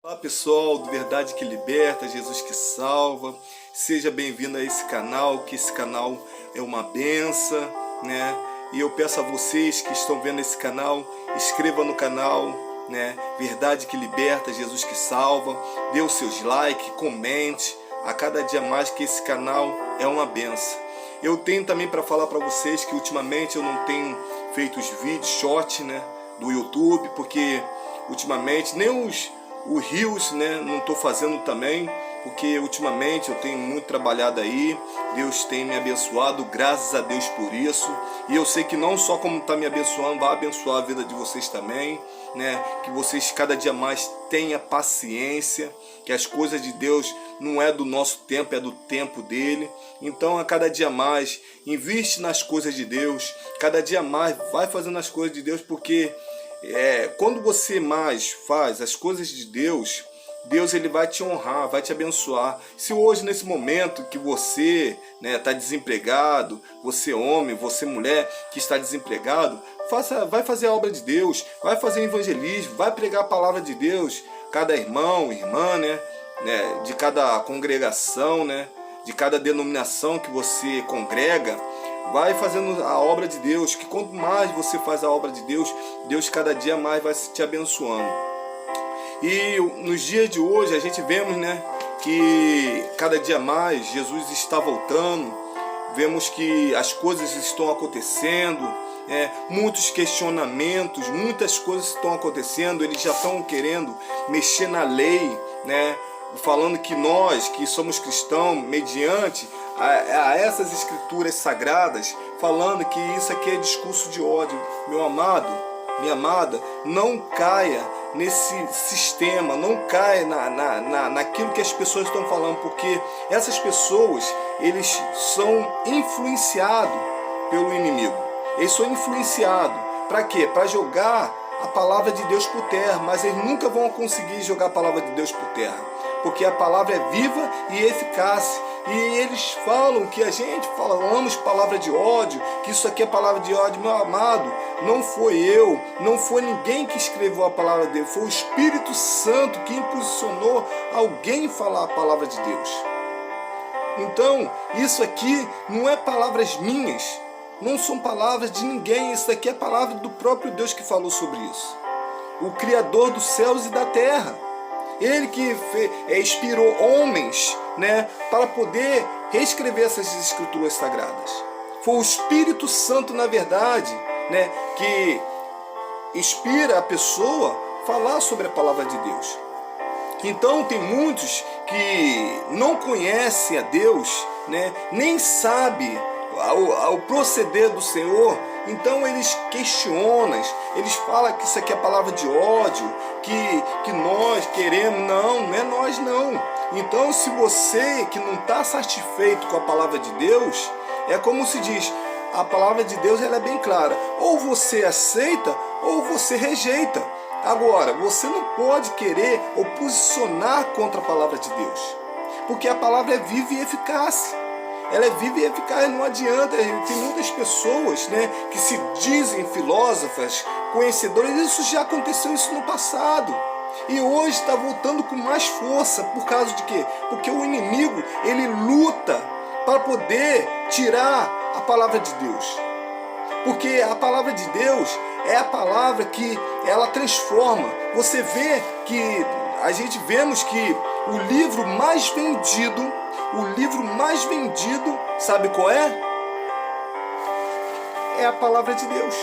Olá pessoal do Verdade que Liberta, Jesus que Salva. Seja bem-vindo a esse canal, que esse canal é uma benção, né? E eu peço a vocês que estão vendo esse canal, inscreva no canal, né? Verdade que Liberta, Jesus que Salva. Dê os seus likes, comente. A cada dia mais que esse canal é uma benção. Eu tenho também para falar para vocês que ultimamente eu não tenho feito os vídeos short, né, do YouTube, porque ultimamente nem os Reels, né, não estou fazendo também, porque ultimamente eu tenho muito trabalhado aí. Deus tem me abençoado, graças a Deus por isso. E eu sei que não só como está me abençoando, vai abençoar a vida de vocês também, né? Que vocês cada dia mais tenham paciência, que as coisas de Deus não é do nosso tempo, é do tempo dele. Então a cada dia mais, investe nas coisas de Deus, cada dia mais vai fazendo as coisas de Deus, porque quando você mais faz as coisas de Deus, Deus ele vai te honrar, vai te abençoar. Se hoje, nesse momento que você está desempregado, você homem, você mulher que está desempregado, vai fazer a obra de Deus, vai fazer evangelismo, vai pregar a palavra de Deus. Cada irmão, irmã, de cada congregação, de cada denominação que você congrega, vai fazendo a obra de Deus, que quanto mais você faz a obra de Deus, Deus cada dia mais vai te abençoando. E nos dias de hoje a gente vemos, que cada dia mais Jesus está voltando, vemos que as coisas estão acontecendo, muitos questionamentos, muitas coisas estão acontecendo, eles já estão querendo mexer na lei, falando que nós, que somos cristãos, mediante a essas escrituras sagradas, falando que isso aqui é discurso de ódio. Meu amado, minha amada, não caia nesse sistema, não caia naquilo que as pessoas estão falando, porque essas pessoas, eles são influenciados pelo inimigo. Eles são influenciados para quê? Para jogar a palavra de Deus por terra, mas eles nunca vão conseguir jogar a palavra de Deus por terra, porque a palavra é viva e eficaz. E eles falam que a gente falamos palavra de ódio, que isso aqui é palavra de ódio. Meu amado, não foi eu, não foi ninguém que escreveu a palavra de Deus, foi o Espírito Santo que impulsionou alguém falar a palavra de Deus. Então, isso aqui não é palavras minhas, não são palavras de ninguém, isso aqui é palavra do próprio Deus que falou sobre isso. O Criador dos céus e da terra. Ele que inspirou homens, para poder reescrever essas escrituras sagradas. Foi o Espírito Santo, na verdade, que inspira a pessoa a falar sobre a palavra de Deus. Então tem muitos que não conhecem a Deus, nem sabem ao proceder do Senhor. Então eles questionam, eles falam que isso aqui é palavra de ódio, que nós queremos. Não é nós não. Então se você que não está satisfeito com a palavra de Deus, é como se diz, a palavra de Deus ela é bem clara, ou você aceita ou você rejeita. Agora, você não pode querer oposicionar contra a palavra de Deus, porque a palavra é viva e eficaz. Ela é viva e eficaz, não adianta. Tem muitas pessoas que se dizem filósofas, conhecedoras. Isso já aconteceu isso no passado. E hoje está voltando com mais força. Por causa de quê? Porque o inimigo, ele luta para poder tirar a palavra de Deus. Porque a palavra de Deus é a palavra que ela transforma. Você vê que a gente vemos que o livro mais vendido, sabe qual é? É a palavra de Deus,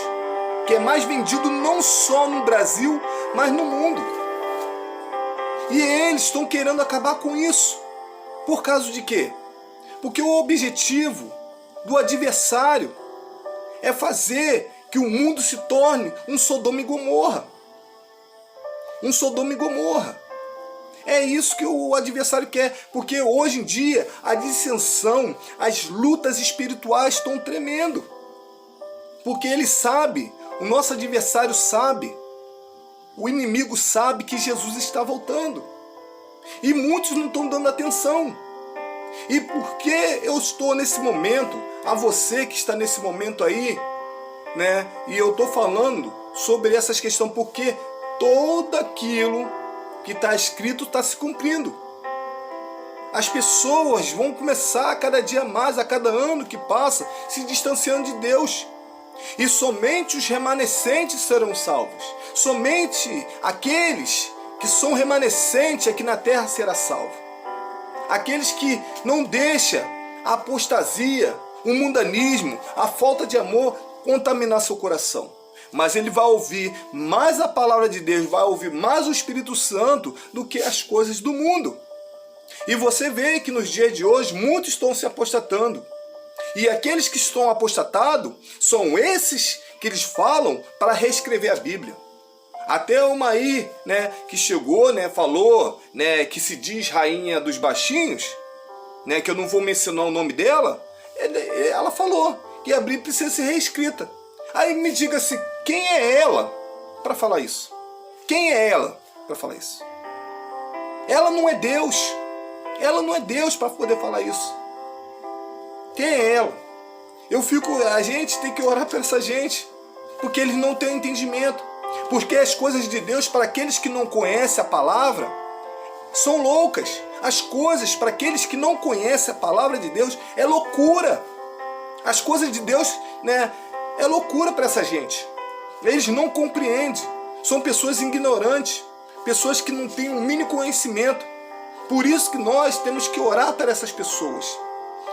que é mais vendido não só no Brasil, mas no mundo. E eles estão querendo acabar com isso. Por causa de quê? Porque o objetivo do adversário é fazer que o mundo se torne um Sodoma e Gomorra. Um Sodoma e Gomorra. É isso que o adversário quer, porque hoje em dia a dissensão, as lutas espirituais estão tremendo. Porque ele sabe, o nosso adversário sabe, o inimigo sabe que Jesus está voltando. E muitos não estão dando atenção. E por que eu estou nesse momento, a você que está nesse momento aí, e eu estou falando sobre essas questões, porque tudo aquilo que está escrito está se cumprindo. As pessoas vão começar a cada dia mais, a cada ano que passa, se distanciando de Deus. E somente os remanescentes serão salvos. Somente aqueles que são remanescentes aqui na terra será salvo. Aqueles que não deixam a apostasia, o mundanismo, a falta de amor contaminar seu coração. Mas ele vai ouvir mais a palavra de Deus, vai ouvir mais o Espírito Santo do que as coisas do mundo. E você vê que nos dias de hoje muitos estão se apostatando. E aqueles que estão apostatados são esses que eles falam para reescrever a Bíblia. Até uma aí, né, que chegou, né, falou, né, que se diz rainha dos baixinhos, né, que eu não vou mencionar o nome dela, ela falou que a Bíblia precisa ser reescrita. Aí me diga assim, quem é ela para falar isso? Quem é ela para falar isso? Ela não é Deus. Ela não é Deus para poder falar isso. Quem é ela? A gente tem que orar por essa gente, porque eles não têm entendimento. Porque as coisas de Deus, para aqueles que não conhecem a palavra, são loucas. As coisas para aqueles que não conhecem a palavra de Deus é loucura. As coisas de Deus, né, é loucura para essa gente. Eles não compreendem. São pessoas ignorantes, pessoas que não têm um mínimo conhecimento. Por isso que nós temos que orar para essas pessoas.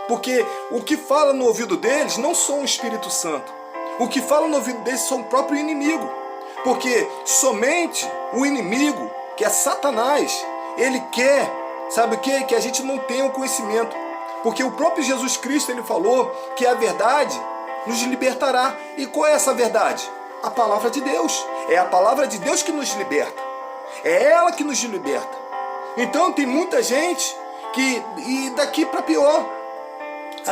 Porque o que fala no ouvido deles não são o Espírito Santo. O que fala no ouvido deles são o próprio inimigo. Porque somente o inimigo, que é Satanás, ele quer, sabe o quê? Que a gente não tenha o conhecimento. Porque o próprio Jesus Cristo, ele falou que a verdade nos libertará. E qual é essa verdade? A palavra de Deus. É a palavra de Deus que nos liberta. É ela que nos liberta. Então tem muita gente que, e daqui para pior,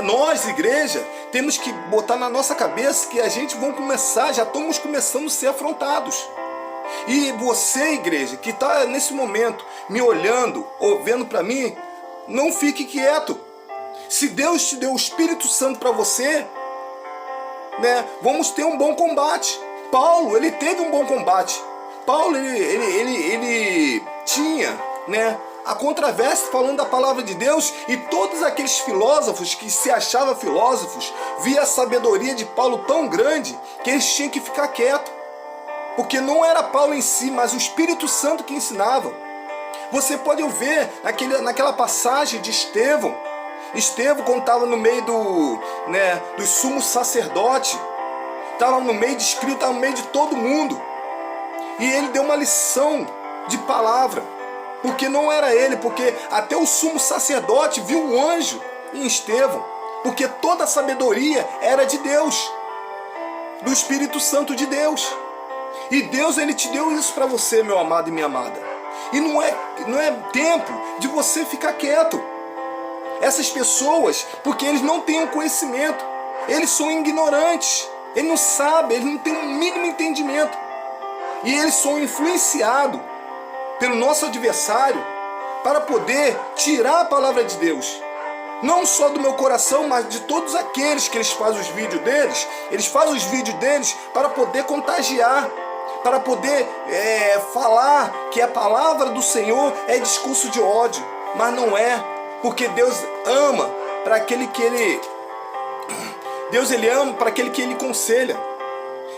nós, igreja, temos que botar na nossa cabeça que a gente vai começar, já estamos começando a ser afrontados. E você, igreja, que está nesse momento me olhando ou vendo para mim, não fique quieto. Se Deus te deu o Espírito Santo para você, né, vamos ter um bom combate. Paulo, ele teve um bom combate. Paulo, ele tinha, né, a controvérsia falando da palavra de Deus, e todos aqueles filósofos que se achavam filósofos via a sabedoria de Paulo tão grande que eles tinham que ficar quietos, porque não era Paulo em si, mas o Espírito Santo que ensinava. Você pode ver naquela passagem de Estevão, quando estava no meio do sumo sacerdote, estava no meio de escrito, estava no meio de todo mundo, e ele deu uma lição de palavra. Porque não era ele, porque até o sumo sacerdote viu um anjo em Estevão, porque toda a sabedoria era de Deus, do Espírito Santo de Deus. E Deus, ele te deu isso para você, meu amado e minha amada. E não é tempo de você ficar quieto. Essas pessoas, porque eles não têm o conhecimento, eles são ignorantes, eles não sabem, eles não têm o mínimo entendimento. E eles são influenciados pelo nosso adversário para poder tirar a palavra de Deus. Não só do meu coração, mas de todos aqueles que eles fazem os vídeos deles. Eles fazem os vídeos deles para poder contagiar, para poder falar que a palavra do Senhor é discurso de ódio. Mas não é, porque Deus ama para aquele que ele... Deus, ele ama para aquele que ele aconselha.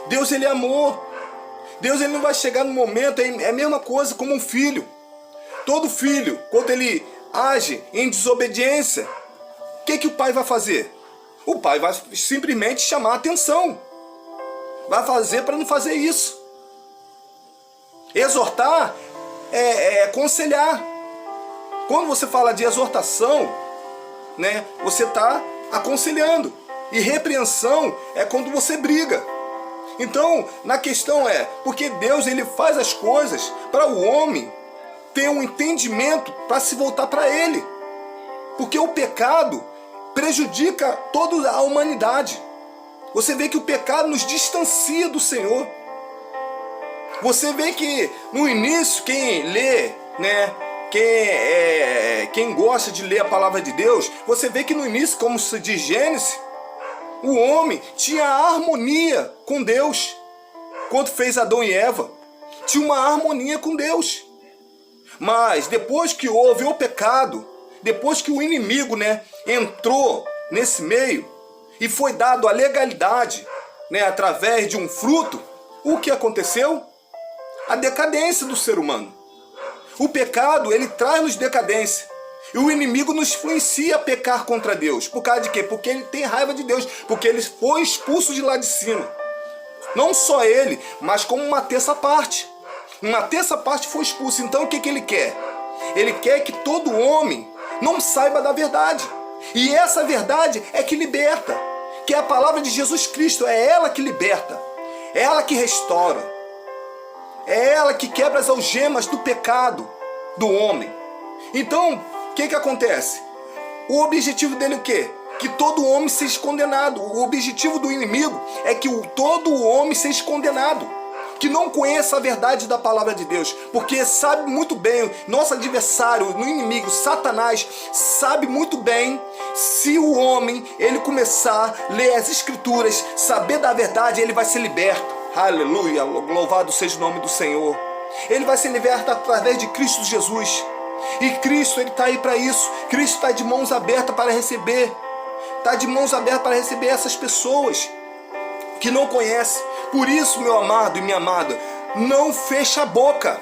Deus, ele é amor. Deus, ele não vai chegar no momento, é a mesma coisa como um filho. Todo filho, quando ele age em desobediência, o que o pai vai fazer? O pai vai simplesmente chamar a atenção. Vai fazer para não fazer isso. Exortar é aconselhar. Quando você fala de exortação, né, você está aconselhando. E repreensão é quando você briga. Então, na questão porque Deus, ele faz as coisas para o homem ter um entendimento para se voltar para ele. Porque o pecado prejudica toda a humanidade. Você vê que o pecado nos distancia do Senhor. Você vê que no início, quem lê, né, quem gosta de ler a palavra de Deus, você vê que no início, como se diz Gênesis, o homem tinha harmonia com Deus. Quando fez Adão e Eva, tinha uma harmonia com Deus. Mas depois que houve o pecado, depois que o inimigo, né, entrou nesse meio e foi dado a legalidade, né, através de um fruto, o que aconteceu? A decadência do ser humano. O pecado, ele traz-nos decadência. E o inimigo nos influencia a pecar contra Deus. Por causa de quê? Porque ele tem raiva de Deus. Porque ele foi expulso de lá de cima. Não só ele, mas como uma terça parte. Uma terça parte foi expulsa. Então o que ele quer? Ele quer que todo homem não saiba da verdade. E essa verdade é que liberta. Que é a palavra de Jesus Cristo. É ela que liberta. É ela que restaura. É ela que quebra as algemas do pecado do homem. Então, o que acontece? O objetivo dele é o quê? Que todo homem seja condenado. O objetivo do inimigo é que todo homem seja condenado. Que não conheça a verdade da palavra de Deus. Porque sabe muito bem, nosso adversário, no inimigo, Satanás, sabe muito bem, se o homem, ele começar a ler as escrituras, saber da verdade, ele vai ser liberto. Aleluia, louvado seja o nome do Senhor. Ele vai ser liberto através de Cristo Jesus. E Cristo, ele está aí para isso. Cristo está de mãos abertas para receber. Está de mãos abertas para receber essas pessoas que não conhecem. Por isso, meu amado e minha amada, não feche a boca.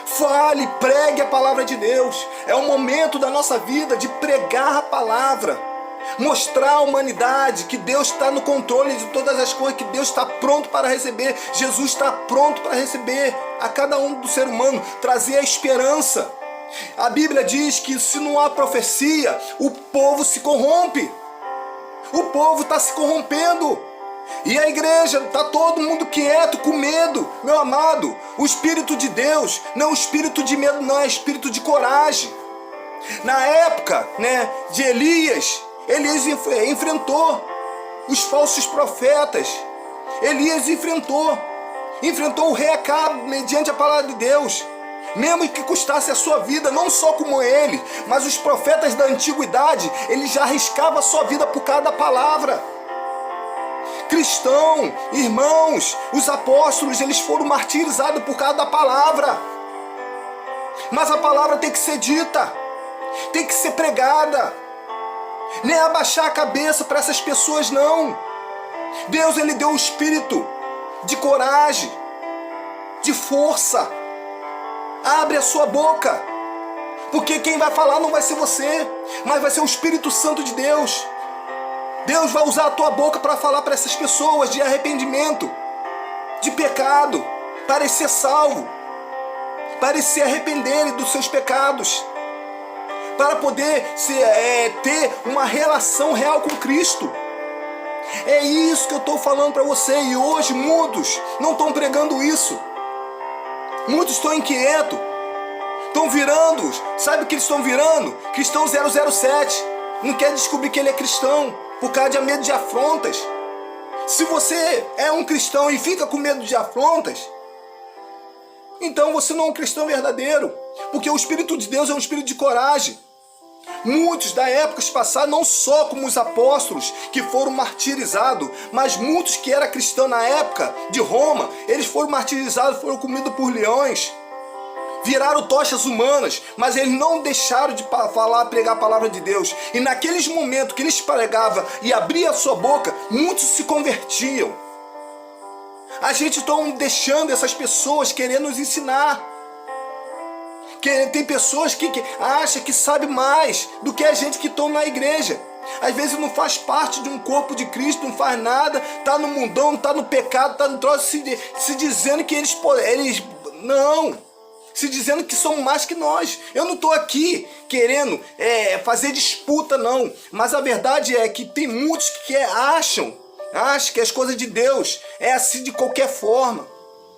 Fale, pregue a palavra de Deus. É o momento da nossa vida de pregar a palavra. Mostrar à humanidade que Deus está no controle de todas as coisas, que Deus está pronto para receber. Jesus está pronto para receber a cada um do ser humano, trazer a esperança. A Bíblia diz que se não há profecia, o povo se corrompe. O povo está se corrompendo. E a igreja está todo mundo quieto, com medo. Meu amado, o Espírito de Deus não é um espírito de medo, não, é espírito de coragem. Na época, né, de Elias enfrentou os falsos profetas. Elias enfrentou o rei Acabe mediante a palavra de Deus. Mesmo que custasse a sua vida, não só como ele, mas os profetas da antiguidade, eles já arriscavam a sua vida por causa da palavra. Cristão, irmãos, os apóstolos, eles foram martirizados por causa da palavra. Mas a palavra tem que ser dita, tem que ser pregada. Nem abaixar a cabeça para essas pessoas, não. Deus, ele deu um espírito de coragem, de força. Abre a sua boca, porque quem vai falar não vai ser você, mas vai ser o Espírito Santo de Deus. Deus vai usar a tua boca para falar para essas pessoas de arrependimento, de pecado, para eles ser salvo, para eles se arrependerem dos seus pecados, para poder ter uma relação real com Cristo. É isso que eu estou falando para você, e hoje muitos não estão pregando isso. Muitos estão inquietos, estão virando, sabe o que eles estão virando? Cristão 007, não quer descobrir que ele é cristão, por causa de medo de afrontas. Se você é um cristão e fica com medo de afrontas, então você não é um cristão verdadeiro, porque o Espírito de Deus é um espírito de coragem. Muitos da época passadas, não só como os apóstolos que foram martirizados, mas muitos que eram cristãos na época de Roma, eles foram martirizados, foram comidos por leões, viraram tochas humanas, mas eles não deixaram de pregar a palavra de Deus. E naqueles momentos que eles pregavam e abriam a sua boca, muitos se convertiam. A gente está deixando essas pessoas querendo nos ensinar. Tem pessoas que acham que sabe mais do que a gente que estão na igreja. Às vezes não faz parte de um corpo de Cristo, não faz nada, está no mundão, está no pecado, está no troço, se dizendo que eles não, se dizendo que são mais que nós. Eu não estou aqui querendo fazer disputa, não, mas a verdade é que tem muitos que acham que as coisas de Deus é assim de qualquer forma.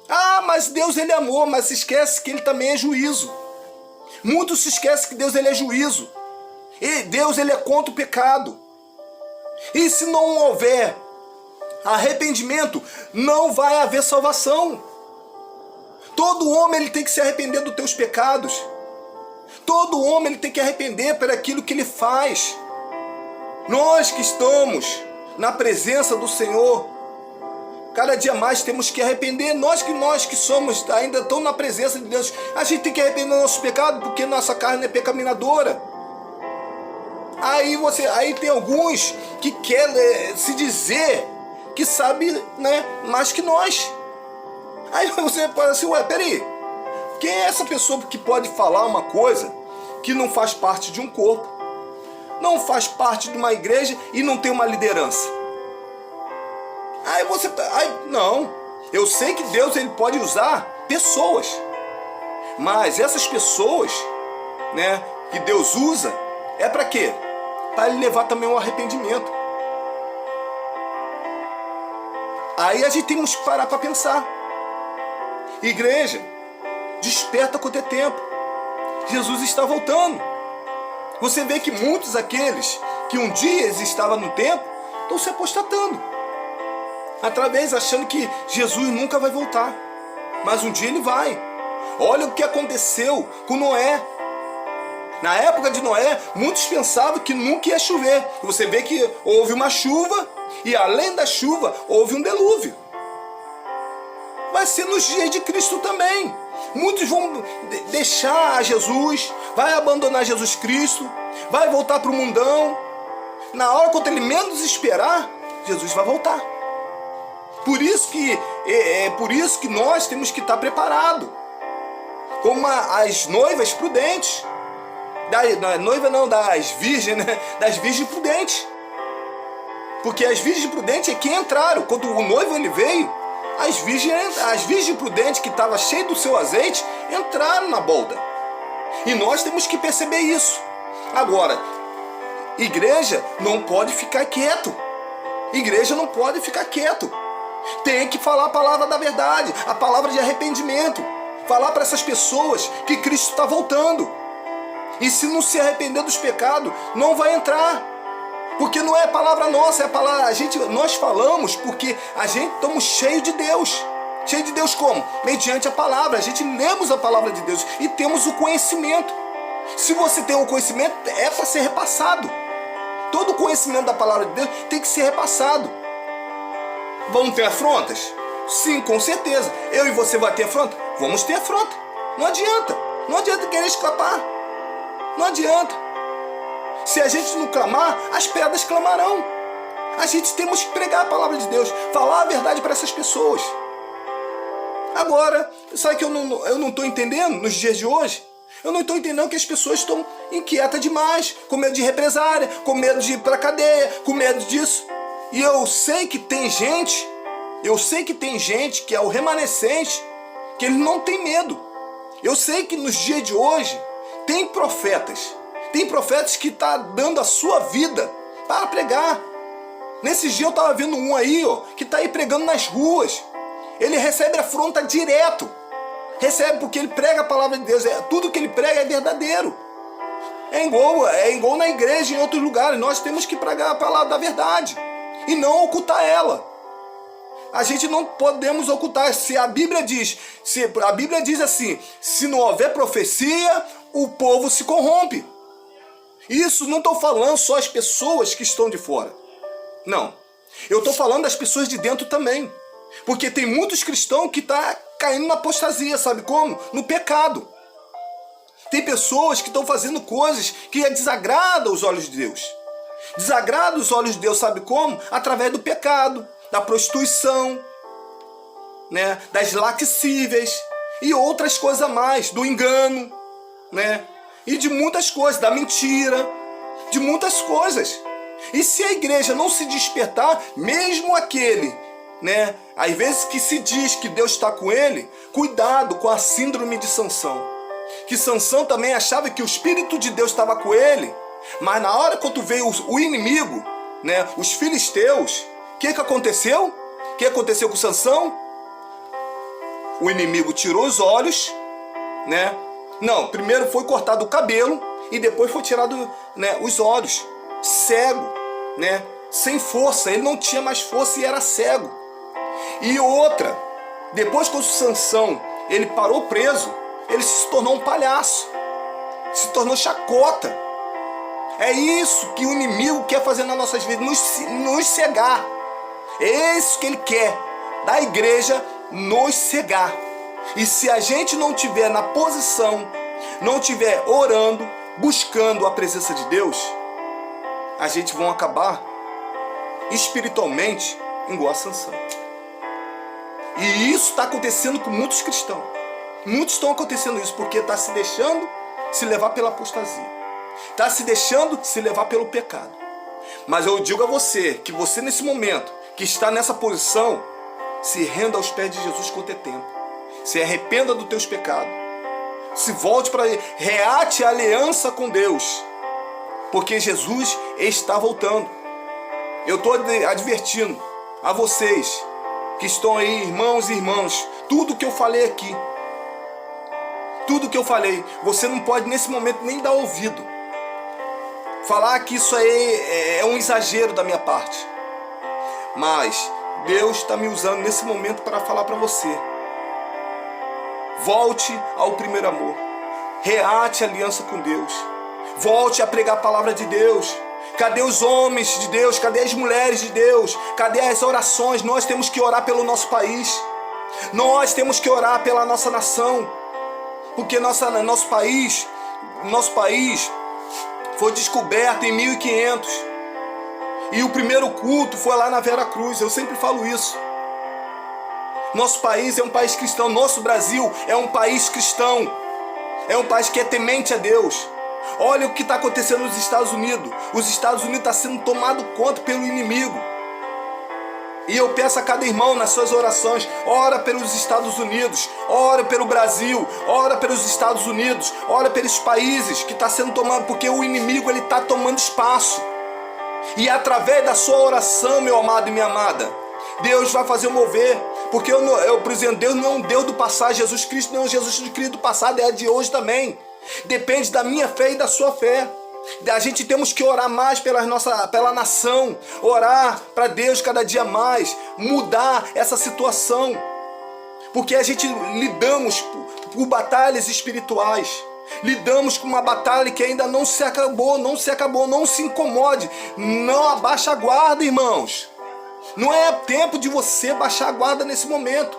Ah, mas Deus, ele é amor, mas se esquece que ele também é juízo. Muitos se esquecem que Deus, ele é juízo. E Deus, ele é contra o pecado. E se não houver arrependimento, não vai haver salvação. Todo homem, ele tem que se arrepender dos teus pecados. Todo homem, ele tem que arrepender por aquilo que ele faz. Nós que estamos na presença do Senhor, Cada dia mais temos que arrepender. Nós que somos ainda estão na presença de Deus, a gente tem que arrepender do nosso pecado, porque nossa carne é pecaminosa. Aí tem alguns que querem se dizer que sabe, né, mais que nós. Aí você pode assim, ué, peraí, quem é essa pessoa que pode falar uma coisa que não faz parte de um corpo, não faz parte de uma igreja e não tem uma liderança? Não, eu sei que Deus ele pode usar pessoas, mas essas pessoas, né, que Deus usa, é para quê? Para ele levar também ao arrependimento. Aí a gente tem que parar para pensar. Igreja, desperta quanto é tempo. Jesus está voltando. Você vê que muitos aqueles que um dia estavam no templo estão se apostatando, achando que Jesus nunca vai voltar, mas um dia ele vai. Olha o que aconteceu com Noé. Na época de Noé, muitos pensavam que nunca ia chover. Você vê que houve uma chuva e além da chuva houve um dilúvio. Vai ser nos dias de Cristo também. Muitos vão deixar Jesus, vai abandonar Jesus Cristo, vai voltar para o mundão. Na hora quando ele menos esperar, Jesus vai voltar. Por isso que nós temos que estar preparados, como as noivas prudentes. Das virgens, né? Das virgens prudentes. Porque as virgens prudentes é que entraram. Quando o noivo ele veio, as virgens prudentes que estavam cheias do seu azeite entraram na bolda. E nós temos que perceber isso. Agora, igreja não pode ficar quieto. Igreja não pode ficar quieto. Tem que falar a palavra da verdade, a palavra de arrependimento. Falar para essas pessoas que Cristo está voltando. E se não se arrepender dos pecados, não vai entrar. Porque não é palavra nossa, é palavra. Nós falamos porque a gente estamos cheios de Deus. Cheio de Deus como? Mediante a palavra. A gente lemos a palavra de Deus e temos o conhecimento. Se você tem o conhecimento, é para ser repassado. Todo o conhecimento da palavra de Deus tem que ser repassado. Vamos ter afrontas? Sim, com certeza. Eu e você vai ter afronta? Vamos ter afronta. Não adianta. Não adianta querer escapar. Não adianta. Se a gente não clamar, as pedras clamarão. A gente temos que pregar a palavra de Deus, falar a verdade para essas pessoas. Agora, sabe que eu não estou entendendo nos dias de hoje? Eu não estou entendendo que as pessoas estão inquietas demais, com medo de represária, com medo de ir para a cadeia, com medo disso. E eu sei que tem gente que é o remanescente, que ele não tem medo. Eu sei que nos dias de hoje tem profetas que estão dando a sua vida para pregar. Nesses dias eu estava vendo um aí, que está aí pregando nas ruas. Ele recebe afronta direto. Recebe porque ele prega a palavra de Deus. Tudo que ele prega é verdadeiro. É igual na igreja, em outros lugares. Nós temos que pregar a palavra da verdade e não ocultar ela. A gente não podemos ocultar. Se a Bíblia diz assim, se não houver profecia, o povo se corrompe. Isso não estou falando só as pessoas que estão de fora. Não. Eu estou falando das pessoas de dentro também. Porque tem muitos cristãos que estão caindo na apostasia, sabe como? No pecado. Tem pessoas que estão fazendo coisas que desagradam os olhos de Deus. Desagrada os olhos de Deus, sabe como? Através do pecado, da prostituição, né? Das laxíveis e outras coisas a mais, do engano, né? E de muitas coisas, da mentira, de muitas coisas. E se a igreja não se despertar, mesmo aquele, né, às vezes que se diz que Deus está com ele, cuidado com a síndrome de Sansão. Que Sansão também achava que o Espírito de Deus estava com ele, mas na hora quando veio o inimigo, né, os filisteus, o que aconteceu? O que aconteceu com Sansão? O inimigo tirou os olhos, né? Não, primeiro foi cortado o cabelo e depois foi tirado, né, os olhos. Cego, né? Sem força, ele não tinha mais força e era cego. E outra, depois que o Sansão ele parou preso, ele se tornou um palhaço, se tornou chacota. É isso que o inimigo quer fazer nas nossas vidas, nos cegar. É isso que ele quer, da igreja nos cegar. E se a gente não tiver na posição, não tiver orando, buscando a presença de Deus, a gente vai acabar espiritualmente igual a Sansão. E isso está acontecendo com muitos cristãos. Muitos estão acontecendo isso porque está se deixando se levar pela apostasia. Está se deixando se levar pelo pecado. Mas eu digo a você, que você nesse momento, que está nessa posição, se renda aos pés de Jesus quanto é tempo. Se arrependa dos teus pecados. Se volte para ele. Reate a aliança com Deus. Porque Jesus está voltando. Eu estou advertindo a vocês que estão aí, irmãos e irmãs, tudo que eu falei aqui, tudo que eu falei, você não pode nesse momento nem dar ouvido. Falar que isso aí é um exagero da minha parte. Mas Deus está me usando nesse momento para falar para você. Volte ao primeiro amor. Reate a aliança com Deus. Volte a pregar a palavra de Deus. Cadê os homens de Deus? Cadê as mulheres de Deus? Cadê as orações? Nós temos que orar pelo nosso país. Nós temos que orar pela nossa nação. Porque nosso país foi descoberto em 1500. E o primeiro culto foi lá na Vera Cruz. Eu sempre falo isso. Nosso país é um país cristão. Nosso Brasil é um país cristão. É um país que é temente a Deus. Olha o que está acontecendo nos Estados Unidos. Os Estados Unidos estão sendo tomados conta pelo inimigo. E eu peço a cada irmão nas suas orações, ora pelos Estados Unidos, ora pelo Brasil, ora pelos Estados Unidos, ora pelos países que estão sendo tomados, porque o inimigo ele está tomando espaço. E através da sua oração, meu amado e minha amada, Deus vai fazer mover. Porque por exemplo, Deus não é um Deus do passado. Jesus Cristo não é um Jesus Cristo do passado, é de hoje também. Depende da minha fé e da sua fé. A gente temos que orar mais pela nação. Orar para Deus cada dia mais. Mudar essa situação. Porque a gente lidamos por batalhas espirituais. Lidamos com uma batalha que ainda não se acabou. Não se incomode. Não abaixa a guarda, irmãos. Não é tempo de você baixar a guarda nesse momento,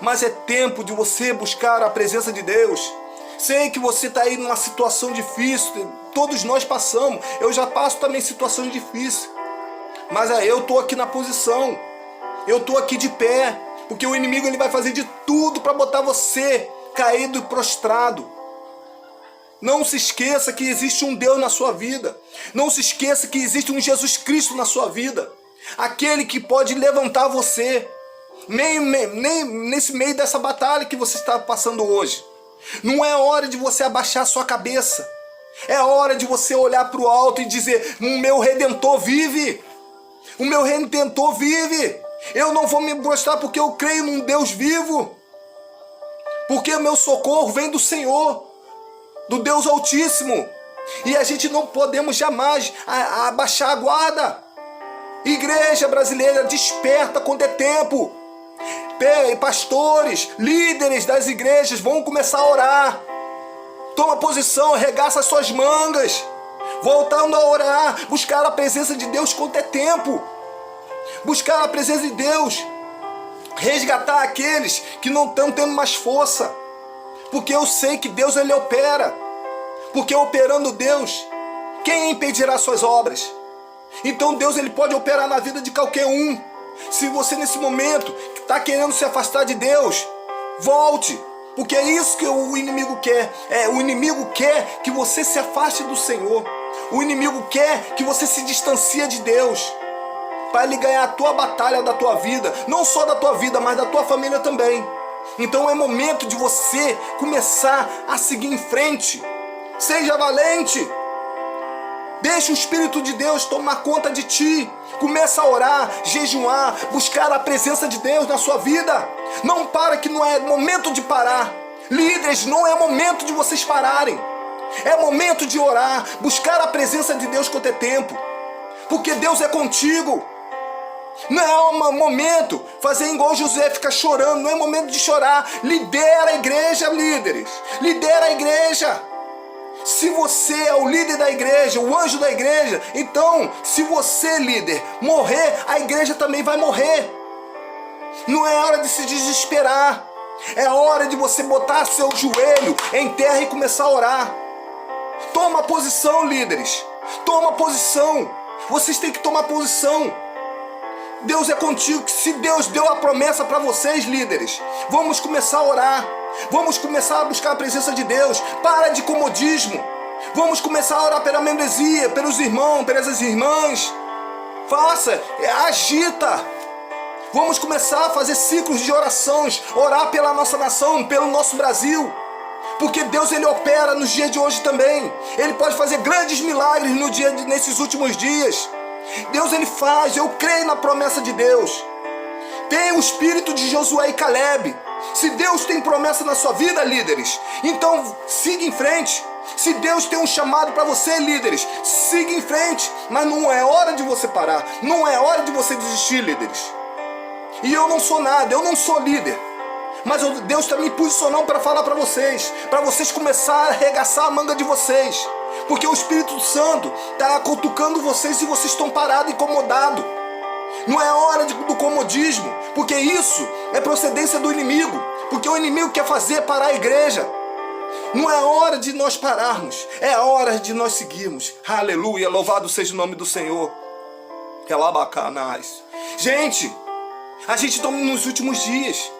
mas é tempo de você buscar a presença de Deus. Sei que você está aí numa situação difícil, todos nós passamos, eu já passo também situações difíceis, mas eu estou aqui na posição, eu estou aqui de pé, porque o inimigo ele vai fazer de tudo para botar você caído e prostrado. Não se esqueça que existe um Deus na sua vida, não se esqueça que existe um Jesus Cristo na sua vida. Aquele que pode levantar você nesse meio dessa batalha que você está passando hoje. Não é hora de você abaixar sua cabeça. É hora de você olhar para o alto e dizer: o meu Redentor vive. O meu Redentor vive. Eu não vou me prostrar porque eu creio num Deus vivo. Porque o meu socorro vem do Senhor, do Deus Altíssimo. E a gente não podemos jamais abaixar a guarda. Igreja brasileira, desperta quando é tempo. Pastores, líderes das igrejas vão começar a orar. Toma posição, arregaça as suas mangas. Voltando a orar, buscar a presença de Deus quando é tempo. Buscar a presença de Deus. Resgatar aqueles que não estão tendo mais força. Porque eu sei que Deus ele opera. Porque operando Deus, quem impedirá suas obras? Então Deus ele pode operar na vida de qualquer um. Se você nesse momento está querendo se afastar de Deus, volte. Porque é isso que o inimigo quer. O inimigo quer que você se afaste do Senhor. O inimigo quer que você se distancie de Deus. Para ele ganhar a tua batalha da tua vida. Não só da tua vida, mas da tua família também. Então é momento de você começar a seguir em frente. Seja valente. Deixa o Espírito de Deus tomar conta de ti. Começa a orar, jejuar, buscar a presença de Deus na sua vida. Não para, que não é momento de parar. Líderes, não é momento de vocês pararem. É momento de orar, buscar a presença de Deus quanto é tempo. Porque Deus é contigo. Não é um momento fazer igual José, ficar chorando. Não é momento de chorar. Lidera a igreja, líderes. Lidera a igreja. Se você é o líder da igreja, o anjo da igreja, então, se você, líder, morrer, a igreja também vai morrer. Não é hora de se desesperar. É hora de você botar seu joelho em terra e começar a orar. Toma posição, líderes. Toma posição. Vocês têm que tomar posição. Deus é contigo. Se Deus deu a promessa para vocês, líderes, vamos começar a orar. Vamos começar a buscar a presença de Deus. Para de comodismo. Vamos começar a orar pela membresia, pelos irmãos, pelas irmãs. Faça, agita. Vamos começar a fazer ciclos de orações, orar pela nossa nação, pelo nosso Brasil. Porque Deus, Ele opera nos dias de hoje também. Ele pode fazer grandes milagres nesses últimos dias. Deus, Ele faz. Eu creio na promessa de Deus. Tem o espírito de Josué e Caleb. Se Deus tem promessa na sua vida, líderes, então siga em frente. Se Deus tem um chamado para você, líderes, siga em frente. Mas não é hora de você parar. Não é hora de você desistir, líderes. E eu não sou nada, eu não sou líder. Mas Deus está me posicionando para falar para vocês começarem a arregaçar a manga de vocês. Porque o Espírito Santo está cutucando vocês e vocês estão parados, incomodados. Não é hora do comodismo, porque isso é procedência do inimigo. Porque o inimigo quer fazer parar a igreja. Não é hora de nós pararmos, é a hora de nós seguirmos. Aleluia, louvado seja o nome do Senhor. Relabacanais. Gente, a gente está nos últimos dias.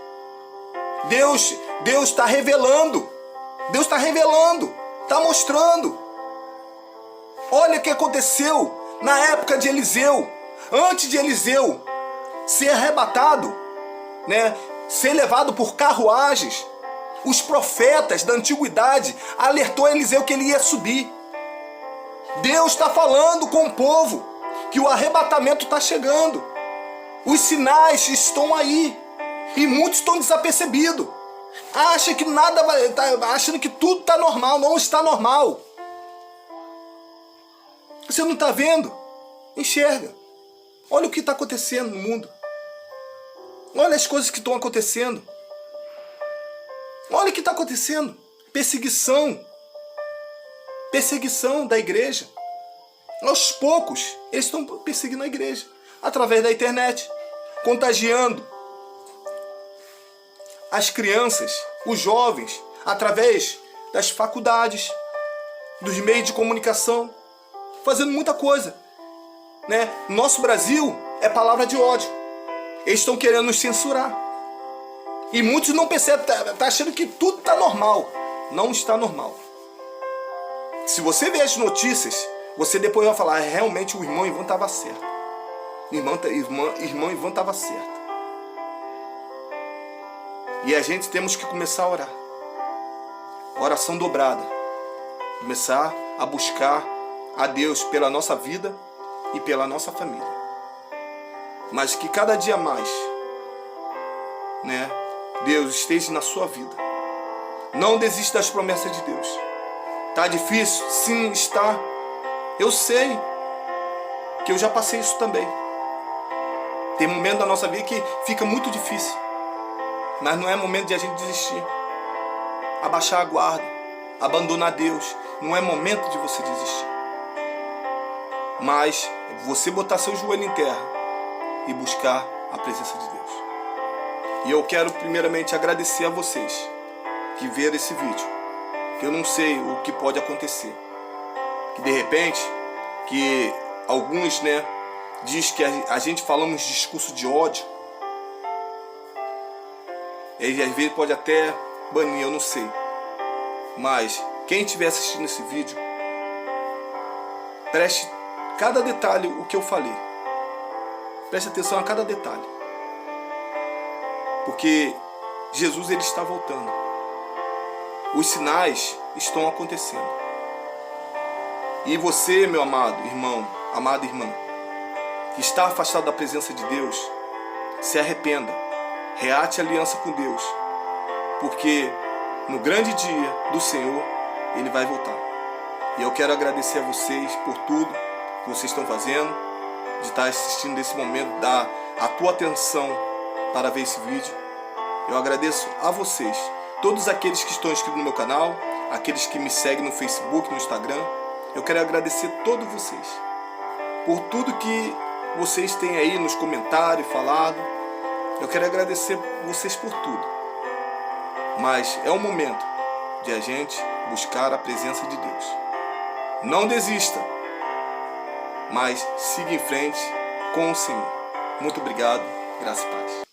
Deus está revelando. Deus está revelando. Está mostrando. Olha o que aconteceu na época de Eliseu. Antes de Eliseu ser arrebatado, né, ser levado por carruagens, os profetas da antiguidade alertou Eliseu que ele ia subir. Deus está falando com o povo que o arrebatamento está chegando. Os sinais estão aí. E muitos estão desapercebidos. Acham que nada vai. Achando que tudo está normal. Não está normal. Você não está vendo? Enxerga. Olha o que está acontecendo no mundo. Olha as coisas que estão acontecendo. Olha o que está acontecendo. Perseguição. Perseguição da igreja. Aos poucos, eles estão perseguindo a igreja. Através da internet. Contagiando as crianças, os jovens, através das faculdades, dos meios de comunicação, fazendo muita coisa, né? Nosso Brasil é palavra de ódio. Eles estão querendo nos censurar. E muitos não percebem, tá achando que tudo está normal. Não está normal. Se você ver as notícias, você depois vai falar, realmente o irmão Ivan estava certo. Irmão Ivan estava certo. E a gente temos que começar a orar. Oração dobrada. Começar a buscar a Deus pela nossa vida e pela nossa família. Mas que cada dia mais, né, Deus esteja na sua vida. Não desista das promessas de Deus. Tá difícil? Sim, está. Eu sei que eu já passei isso também. Tem momento da nossa vida que fica muito difícil. Mas não é momento de a gente desistir. Abaixar a guarda. Abandonar Deus. Não é momento de você desistir. Mas você botar seu joelho em terra e buscar a presença de Deus. E eu quero primeiramente agradecer a vocês que viram esse vídeo. Que eu não sei o que pode acontecer. Que de repente, que alguns, né, diz que a gente falamos discurso de ódio. E às vezes pode até banir, eu não sei. Mas quem estiver assistindo esse vídeo, preste cada detalhe o que eu falei. Preste atenção a cada detalhe. Porque Jesus, ele está voltando. Os sinais estão acontecendo. E você, meu amado irmão, amada irmã, que está afastado da presença de Deus, se arrependa. Reate a aliança com Deus. Porque no grande dia do Senhor, Ele vai voltar. E eu quero agradecer a vocês por tudo que vocês estão fazendo, de estar assistindo nesse momento, dar a tua atenção para ver esse vídeo. Eu agradeço a vocês, todos aqueles que estão inscritos no meu canal, aqueles que me seguem no Facebook, no Instagram. Eu quero agradecer a todos vocês por tudo que vocês têm aí nos comentários falado. Eu quero agradecer vocês por tudo. Mas é o momento de a gente buscar a presença de Deus. Não desista, mas siga em frente com o Senhor. Muito obrigado, graça e paz.